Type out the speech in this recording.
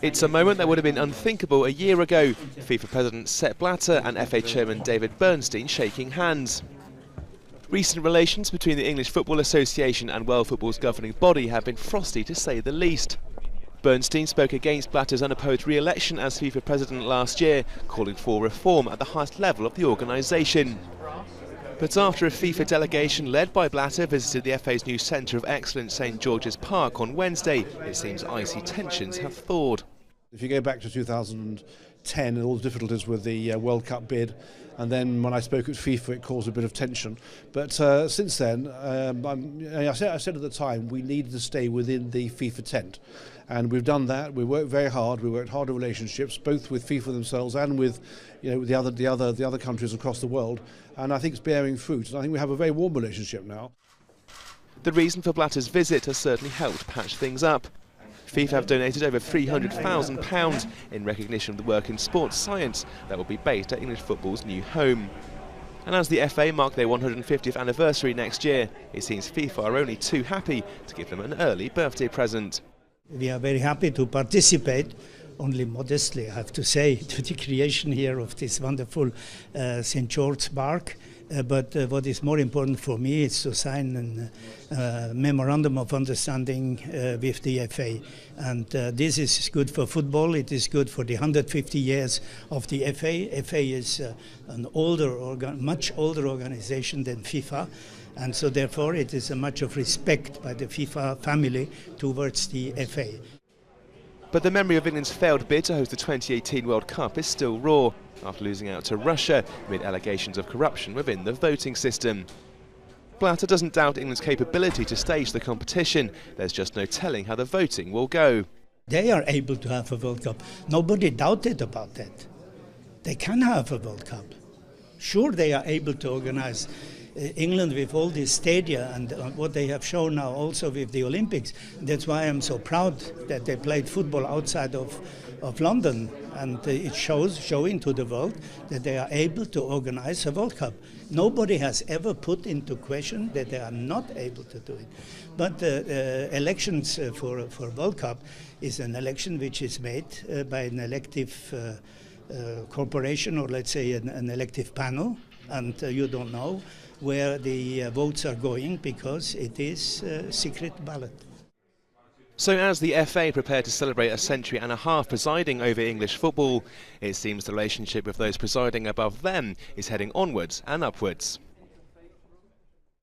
It's a moment that would have been unthinkable a year ago. FIFA President Sepp Blatter and FA Chairman David Bernstein shaking hands. Recent relations between the English Football Association and World Football's governing body have been frosty to say the least. Bernstein spoke against Blatter's unopposed re-election as FIFA President last year, calling for reform at the highest level of the organisation. But after a FIFA delegation led by Blatter visited the FA's new Centre of Excellence St George's Park on Wednesday, it seems icy tensions have thawed. If you go back to 2010 and all the difficulties with the World Cup bid, and then when I spoke at FIFA it caused a bit of tension. But since then, I said at the time we needed to stay within the FIFA tent. And we've done that. We worked very hard. We worked hard on relationships, both with FIFA themselves and with, the other countries across the world. And I think it's bearing fruit. And I think we have a very warm relationship now. The reason for Blatter's visit has certainly helped patch things up. FIFA have donated over £300,000 in recognition of the work in sports science that will be based at English football's new home. And as the FA mark their 150th anniversary next year, it seems FIFA are only too happy to give them an early birthday present. We are very happy to participate, only modestly I have to say, to the creation here of this wonderful St. George's Park. But what is more important for me is to sign a memorandum of understanding with the FA. And this is good for football, it is good for the 150 years of the FA. FA is an much older organization than FIFA. And so therefore it is a much of respect by the FIFA family towards the FA. But the memory of England's failed bid to host the 2018 World Cup is still raw, after losing out to Russia amid allegations of corruption within the voting system. Blatter doesn't doubt England's capability to stage the competition. There's just no telling how the voting will go. They are able to have a World Cup. Nobody doubted about that. They can have a World Cup. Sure, they are able to organize England with all these stadia and what they have shown now also with the Olympics. That's why I'm so proud that they played football outside of London, and it showing to the world that they are able to organize a World Cup. Nobody has ever put into question that they are not able to do it. But elections for World Cup is an election which is made by an elective corporation, or let's say an elective panel, and you don't know where the votes are going because it is a secret ballot. So as the FA prepare to celebrate a century and a half presiding over English football, it seems the relationship with those presiding above them is heading onwards and upwards.